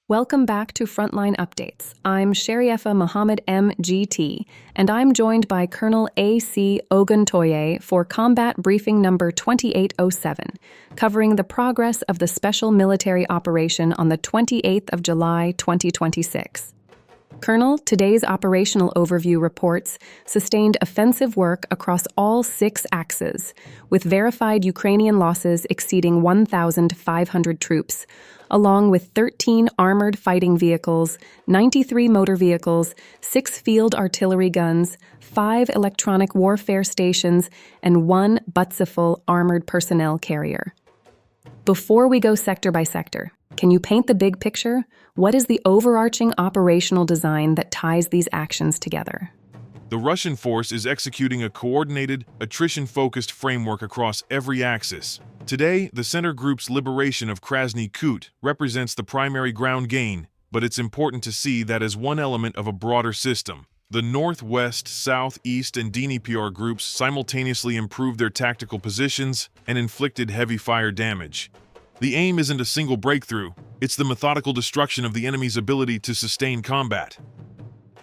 Welcome back to Frontline Updates. I'm Sharrieffah Muhammad M.G.T, and I'm joined by Colonel A.C. Oguntoye for combat briefing number 2807, covering the progress of the special military operation on the 28th of July 2026. Colonel, today's operational overview reports sustained offensive work across all 6 axes, with verified Ukrainian losses exceeding 1,500 troops, along with 13 armored fighting vehicles, 93 motor vehicles, 6 field artillery guns, 5 electronic warfare stations, and 1 Butsefal armored personnel carrier. Before we go sector by sector, can you paint the big picture? What is the overarching operational design that ties these actions together? The Russian force is executing a coordinated, attrition-focused framework across every axis. Today, the center group's liberation of Krasny Kut represents the primary ground gain, but it's important to see that as one element of a broader system. The Northwest, South, East, and DNEPR groups simultaneously improved their tactical positions and inflicted heavy fire damage. The aim isn't a single breakthrough, it's the methodical destruction of the enemy's ability to sustain combat.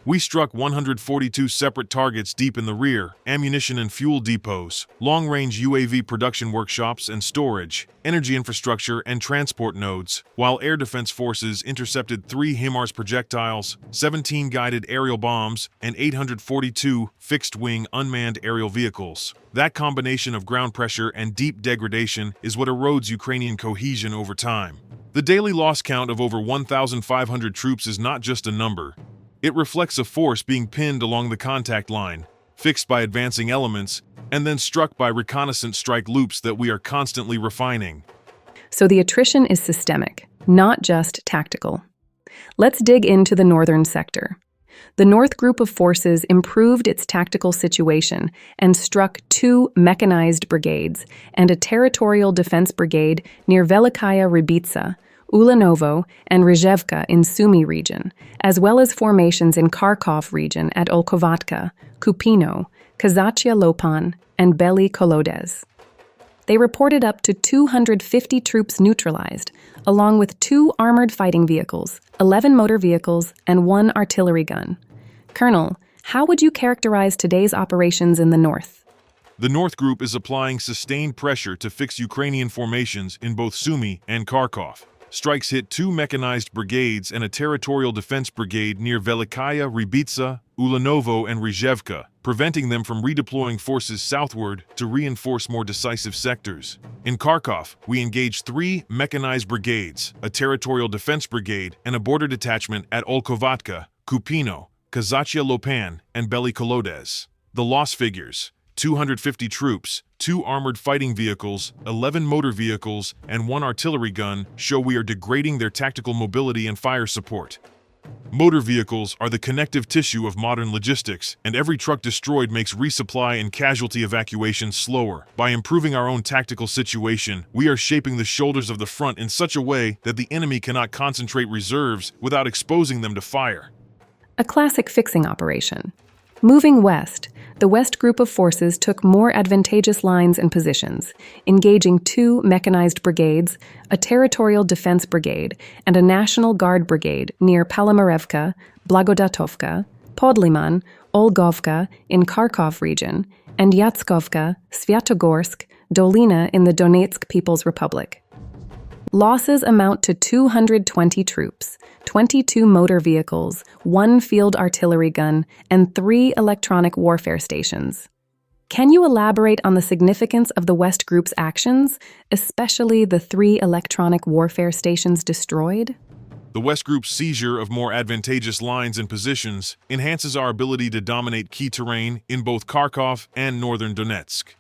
We struck 142 separate targets deep in the rear, ammunition and fuel depots, long-range UAV production workshops and storage, energy infrastructure and transport nodes, while air defense forces intercepted 3 HIMARS projectiles, 17 guided aerial bombs, and 842 fixed-wing unmanned aerial vehicles. That combination of ground pressure and deep degradation is what erodes Ukrainian cohesion over time. The daily loss count of over 1,500 troops is not just a number. It reflects a force being pinned along the contact line, fixed by advancing elements, and then struck by reconnaissance strike loops that we are constantly refining. So the attrition is systemic, not just tactical. Let's dig into the northern sector. The North Group of Forces improved its tactical situation and struck 2 mechanized brigades and a territorial defense brigade near Velikaya Rybitsa, Ulanovo, and Rizhevka in Sumy region, as well as formations in Kharkov region at Olkovatka, Kupino, Kazachia Lopan, and Bely Kolodez. They reported up to 250 troops neutralized, along with 2 armored fighting vehicles, 11 motor vehicles, and 1 artillery gun. Colonel, how would you characterize today's operations in the north? The North Group is applying sustained pressure to fix Ukrainian formations in both Sumy and Kharkov. Strikes hit 2 mechanized brigades and a territorial defense brigade near Velikaya Rybitsa, Ulanovo, and Rizhevka, preventing them from redeploying forces southward to reinforce more decisive sectors. In Kharkov, we engaged 3 mechanized brigades, a territorial defense brigade, and a border detachment at Olkovatka, Kupino, Kazachia Lopan, and Bely Kolodez. The loss figures: 250 troops, 2 armored fighting vehicles, 11 motor vehicles, and 1 artillery gun show we are degrading their tactical mobility and fire support. Motor vehicles are the connective tissue of modern logistics, and every truck destroyed makes resupply and casualty evacuation slower. By improving our own tactical situation, we are shaping the shoulders of the front in such a way that the enemy cannot concentrate reserves without exposing them to fire. A classic fixing operation. Moving west, the West Group of Forces took more advantageous lines and positions, engaging 2 mechanized brigades, a territorial defense brigade, and a National Guard brigade near Palomarevka, Blagodatovka, Podliman, Olgovka in Kharkov region, and Yatskovka, Svyatogorsk, Dolina in the Donetsk People's Republic. Losses amount to 220 troops, 22 motor vehicles, 1 field artillery gun, and 3 electronic warfare stations. Can you elaborate on the significance of the West Group's actions, especially the 3 electronic warfare stations destroyed? The West Group's seizure of more advantageous lines and positions enhances our ability to dominate key terrain in both Kharkov and northern Donetsk.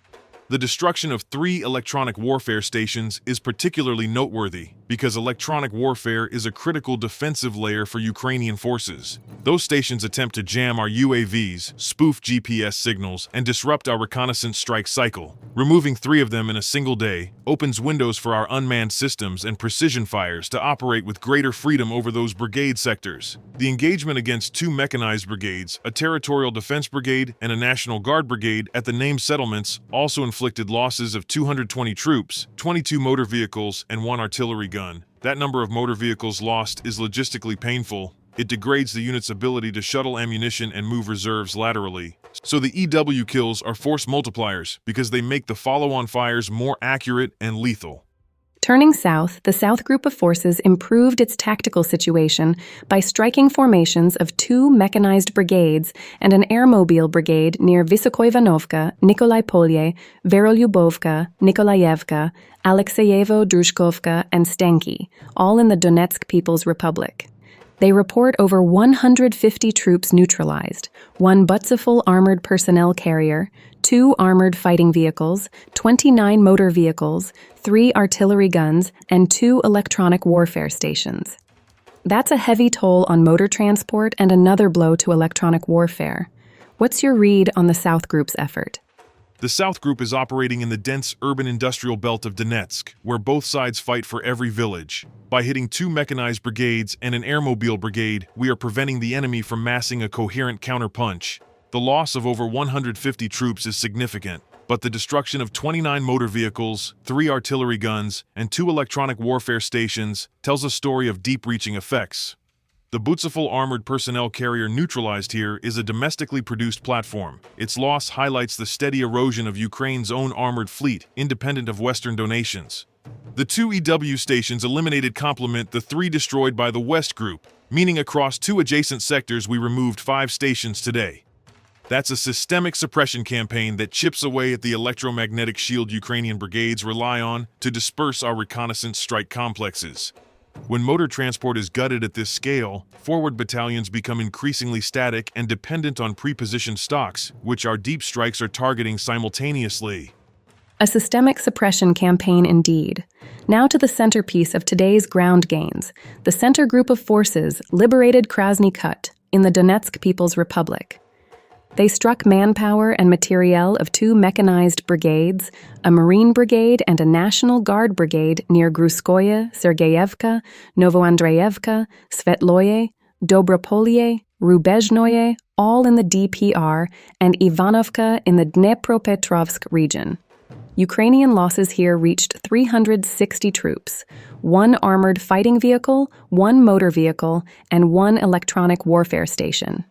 The destruction of 3 electronic warfare stations is particularly noteworthy because electronic warfare is a critical defensive layer for Ukrainian forces. Those stations attempt to jam our UAVs, spoof GPS signals, and disrupt our reconnaissance strike cycle. Removing 3 of them in a single day opens windows for our unmanned systems and precision fires to operate with greater freedom over those brigade sectors. The engagement against 2 mechanized brigades, a territorial defense brigade, and a National Guard brigade at the named settlements also inflicted inflicted losses of 220 troops, 22 motor vehicles, and 1 artillery gun. That number of motor vehicles lost is logistically painful. It degrades the unit's ability to shuttle ammunition and move reserves laterally. So the EW kills are force multipliers because they make the follow-on fires more accurate and lethal. Turning south, the South Group of Forces improved its tactical situation by striking formations of 2 mechanized brigades and an airmobile brigade near Vysokoivanovka, Nikolaipolye, Verolyubovka, Nikolayevka, Alexeyevo-Drushkovka, and Stenki, all in the Donetsk People's Republic. They report over 150 troops neutralized, 1 Butsefal armored personnel carrier, 2 armored fighting vehicles, 29 motor vehicles, 3 artillery guns, and 2 electronic warfare stations. That's a heavy toll on motor transport and another blow to electronic warfare. What's your read on the South Group's effort? The South Group is operating in the dense urban industrial belt of Donetsk, where both sides fight for every village. By hitting 2 mechanized brigades and an airmobile brigade, we are preventing the enemy from massing a coherent counterpunch. The loss of over 150 troops is significant, but the destruction of 29 motor vehicles, 3 artillery guns, and 2 electronic warfare stations tells a story of deep-reaching effects. The Butsefal armored personnel carrier neutralized here is a domestically produced platform. Its loss highlights the steady erosion of Ukraine's own armored fleet, independent of Western donations. The 2 EW stations eliminated complement the 3 destroyed by the West Group, meaning across 2 adjacent sectors we removed 5 stations today. That's a systemic suppression campaign that chips away at the electromagnetic shield Ukrainian brigades rely on to disperse our reconnaissance strike complexes. When motor transport is gutted at this scale, forward battalions become increasingly static and dependent on pre-positioned stocks, which our deep strikes are targeting simultaneously. A systemic suppression campaign indeed. Now to the centerpiece of today's ground gains. The Center Group of Forces liberated Krasny Kut in the Donetsk People's Republic. They struck manpower and materiel of 2 mechanized brigades, a Marine brigade and a National Guard brigade near Gruskoye, Sergeyevka, Novoandreyevka, Svetloye, Dobropolye, Rubezhnoye, all in the DPR, and Ivanovka in the Dnepropetrovsk region. Ukrainian losses here reached 360 troops, 1 armored fighting vehicle, 1 motor vehicle, and 1 electronic warfare station.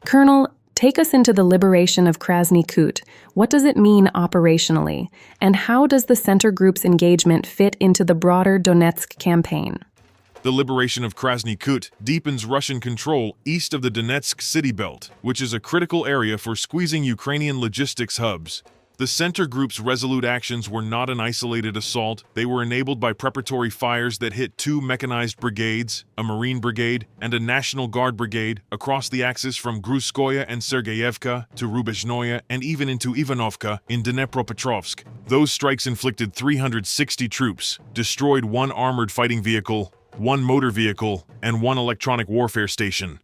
Colonel, take us into the liberation of Krasny Kut. What does it mean operationally, and how does the Center Group's engagement fit into the broader Donetsk campaign? The liberation of Krasny Kut deepens Russian control east of the Donetsk city belt, which is a critical area for squeezing Ukrainian logistics hubs. The Center Group's resolute actions were not an isolated assault. They were enabled by preparatory fires that hit 2 mechanized brigades, a Marine brigade, and a National Guard brigade across the axis from Gruskoye and Sergeyevka to Rubezhnoye and even into Ivanovka in Dnepropetrovsk. Those strikes inflicted 360 troops, destroyed 1 armored fighting vehicle, 1 motor vehicle, and 1 electronic warfare station.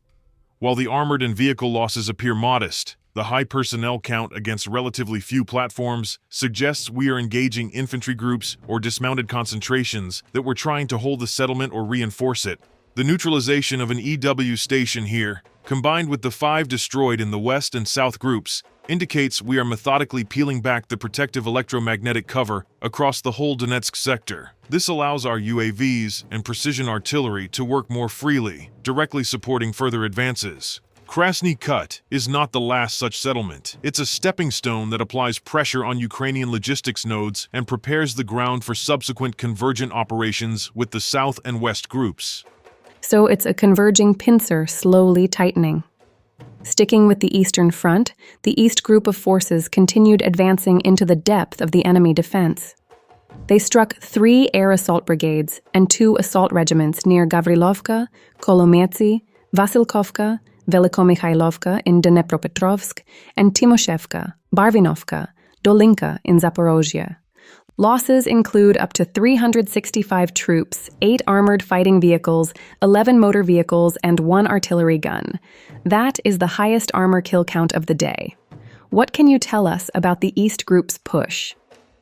While the armored and vehicle losses appear modest, the high personnel count against relatively few platforms suggests we are engaging infantry groups or dismounted concentrations that were trying to hold the settlement or reinforce it. The neutralization of an EW station here, combined with the 5 destroyed in the West and South groups, indicates we are methodically peeling back the protective electromagnetic cover across the whole Donetsk sector. This allows our UAVs and precision artillery to work more freely, directly supporting further advances. Krasny Kut is not the last such settlement. It's a stepping stone that applies pressure on Ukrainian logistics nodes and prepares the ground for subsequent convergent operations with the South and West groups. So it's a converging pincer slowly tightening. Sticking with the Eastern Front, the East Group of Forces continued advancing into the depth of the enemy defense. They struck 3 air assault brigades and 2 assault regiments near Gavrilovka, Kolomytsi, Vasilkovka, Velikomikhailovka in Dnepropetrovsk, and Timoshevka, Barvinovka, Dolinka in Zaporozhye. Losses include up to 365 troops, 8 armored fighting vehicles, 11 motor vehicles, and 1 artillery gun. That is the highest armor kill count of the day. What can you tell us about the East Group's push?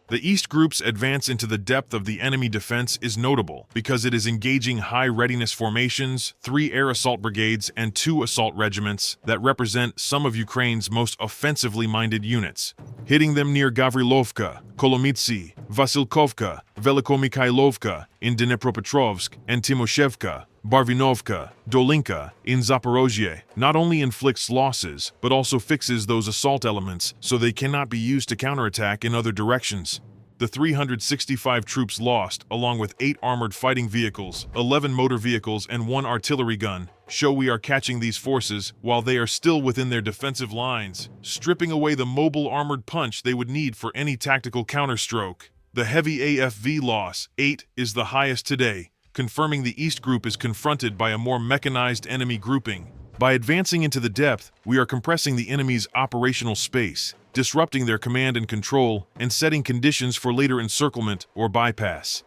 The East Group's advance into the depth of the enemy defense is notable because it is engaging high-readiness formations, 3 air assault brigades, and 2 assault regiments that represent some of Ukraine's most offensively-minded units, hitting them near Gavrilovka, Kolomytsi, Vasilkovka, Velikomikhailovka in Dnepropetrovsk, and Timoshevka, Barvinovka, Dolinka in Zaporozhye not only inflicts losses, but also fixes those assault elements so they cannot be used to counterattack in other directions. The 365 troops lost, along with 8 armored fighting vehicles, 11 motor vehicles, and 1 artillery gun, show we are catching these forces while they are still within their defensive lines, stripping away the mobile armored punch they would need for any tactical counterstroke. The heavy AFV loss, 8, is the highest today, confirming the East Group is confronted by a more mechanized enemy grouping. By advancing into the depth, we are compressing the enemy's operational space, disrupting their command and control, and setting conditions for later encirclement or bypass.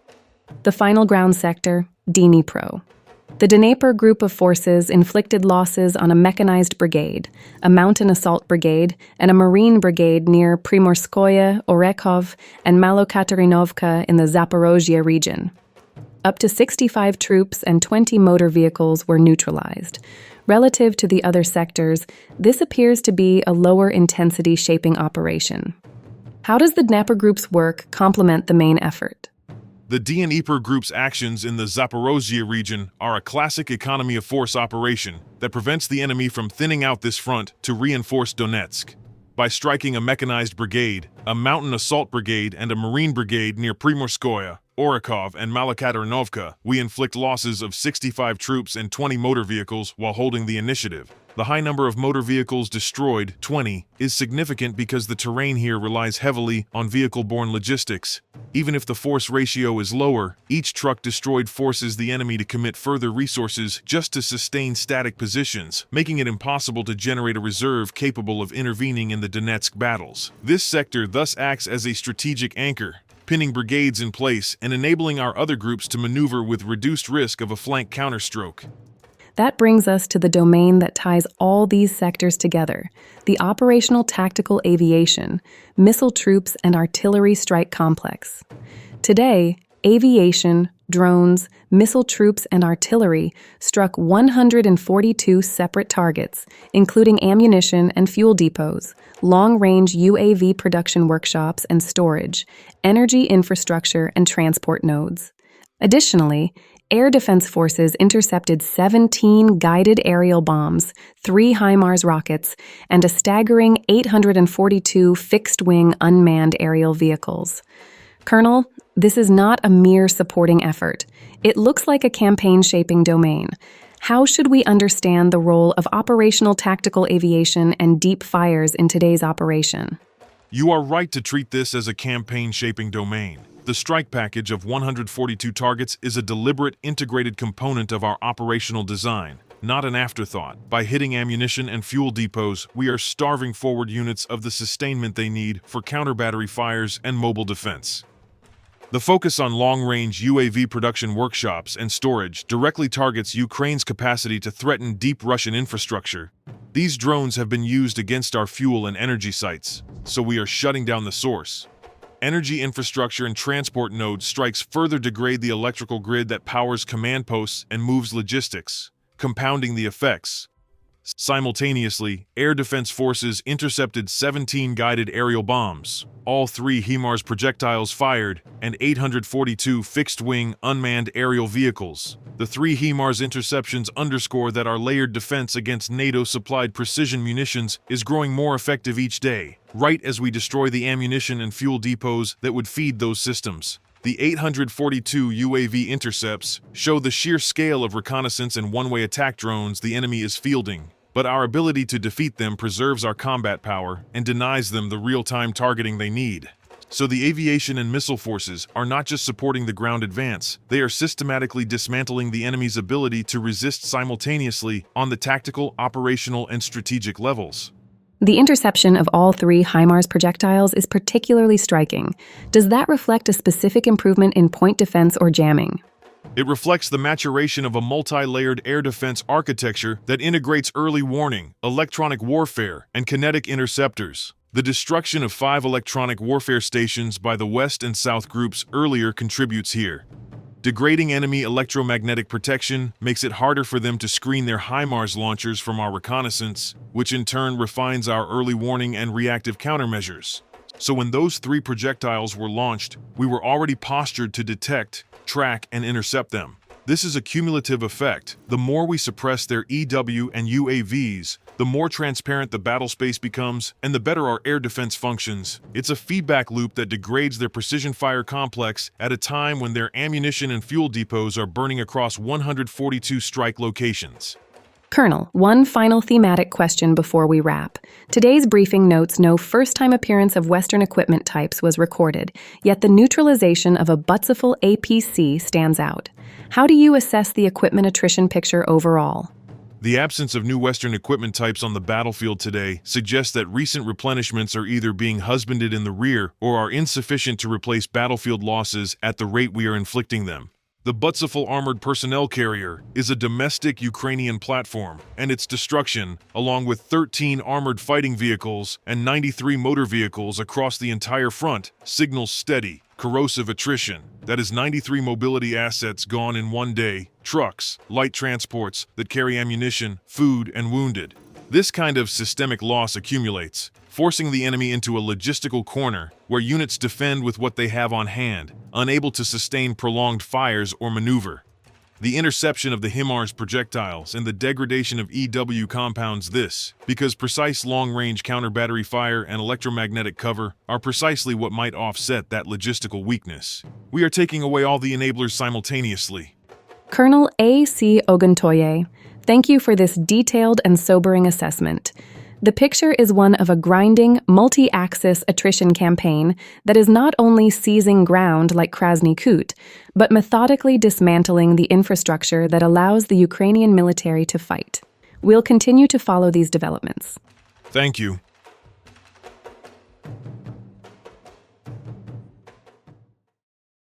The final ground sector, DNEPR. The DNEPR group of forces inflicted losses on a mechanized brigade, a mountain assault brigade, and a marine brigade near Primorskoye, Orekhov, and Malokatarinovka in the Zaporozhye region. Up to 65 troops and 20 motor vehicles were neutralized. Relative to the other sectors, this appears to be a lower-intensity shaping operation. How does the DNEPR group's work complement the main effort? The DNEPR group's actions in the Zaporozhye region are a classic economy of force operation that prevents the enemy from thinning out this front to reinforce Donetsk. By striking a mechanized brigade, a mountain assault brigade, and a marine brigade near Primorskoye, Orekhov, and Malokatarinovka, we inflict losses of 65 troops and 20 motor vehicles while holding the initiative. The high number of motor vehicles destroyed, 20, is significant because the terrain here relies heavily on vehicle-borne logistics. Even if the force ratio is lower, each truck destroyed forces the enemy to commit further resources just to sustain static positions, making it impossible to generate a reserve capable of intervening in the Donetsk battles. This sector thus acts as a strategic anchor, pinning brigades in place and enabling our other groups to maneuver with reduced risk of a flank counterstroke. That brings us to the domain that ties all these sectors together, the operational tactical aviation, missile troops, and artillery strike complex. Today, aviation, drones, missile troops, and artillery struck 142 separate targets, including ammunition and fuel depots, long-range UAV production workshops and storage, energy infrastructure, and transport nodes. Additionally, air defense forces intercepted 17 guided aerial bombs, 3 HIMARS rockets, and a staggering 842 fixed-wing unmanned aerial vehicles. Colonel, this is not a mere supporting effort. It looks like a campaign-shaping domain. How should we understand the role of operational tactical aviation and deep fires in today's operation? You are right to treat this as a campaign-shaping domain. The strike package of 142 targets is a deliberate, integrated component of our operational design, not an afterthought. By hitting ammunition and fuel depots, we are starving forward units of the sustainment they need for counter-battery fires and mobile defense. The focus on long-range UAV production workshops and storage directly targets Ukraine's capacity to threaten deep Russian infrastructure. These drones have been used against our fuel and energy sites, so we are shutting down the source. Energy infrastructure and transport node strikes further degrade the electrical grid that powers command posts and moves logistics, compounding the effects. Simultaneously, air defense forces intercepted 17 guided aerial bombs, all 3 HIMARS projectiles fired, and 842 fixed-wing unmanned aerial vehicles. The 3 HIMARS interceptions underscore that our layered defense against NATO-supplied precision munitions is growing more effective each day, right as we destroy the ammunition and fuel depots that would feed those systems. The 842 UAV intercepts show the sheer scale of reconnaissance and one-way attack drones the enemy is fielding, but our ability to defeat them preserves our combat power and denies them the real-time targeting they need. So the aviation and missile forces are not just supporting the ground advance, they are systematically dismantling the enemy's ability to resist simultaneously on the tactical, operational, and strategic levels. The interception of all 3 HIMARS projectiles is particularly striking. Does that reflect a specific improvement in point defense or jamming? It reflects the maturation of a multi-layered air defense architecture that integrates early warning, electronic warfare, and kinetic interceptors. The destruction of 5 electronic warfare stations by the West and South groups earlier contributes here. Degrading enemy electromagnetic protection makes it harder for them to screen their HIMARS launchers from our reconnaissance, which in turn refines our early warning and reactive countermeasures. So when those 3 projectiles were launched, we were already postured to detect, track, and intercept them. This is a cumulative effect. The more we suppress their EW and UAVs, the more transparent the battle space becomes, and the better our air defense functions. It's a feedback loop that degrades their precision fire complex at a time when their ammunition and fuel depots are burning across 142 strike locations. Colonel, one final thematic question before we wrap. Today's briefing notes no first-time appearance of Western equipment types was recorded, yet the neutralization of a Butsefal APC stands out. How do you assess the equipment attrition picture overall? The absence of new Western equipment types on the battlefield today suggests that recent replenishments are either being husbanded in the rear or are insufficient to replace battlefield losses at the rate we are inflicting them. The Butsefal armored personnel carrier is a domestic Ukrainian platform, and its destruction, along with 13 armored fighting vehicles and 93 motor vehicles across the entire front, signals steady, corrosive attrition. That is 93 mobility assets gone in one day, trucks, light transports that carry ammunition, food, and wounded. This kind of systemic loss accumulates, forcing the enemy into a logistical corner where units defend with what they have on hand, unable to sustain prolonged fires or maneuver. The interception of the HIMARS projectiles and the degradation of EW compounds this, because precise long-range counter-battery fire and electromagnetic cover are precisely what might offset that logistical weakness. We are taking away all the enablers simultaneously. Colonel A.C. Oguntoye, thank you for this detailed and sobering assessment. The picture is one of a grinding, multi-axis attrition campaign that is not only seizing ground like Krasny Kut, but methodically dismantling the infrastructure that allows the Ukrainian military to fight. We'll continue to follow these developments. Thank you.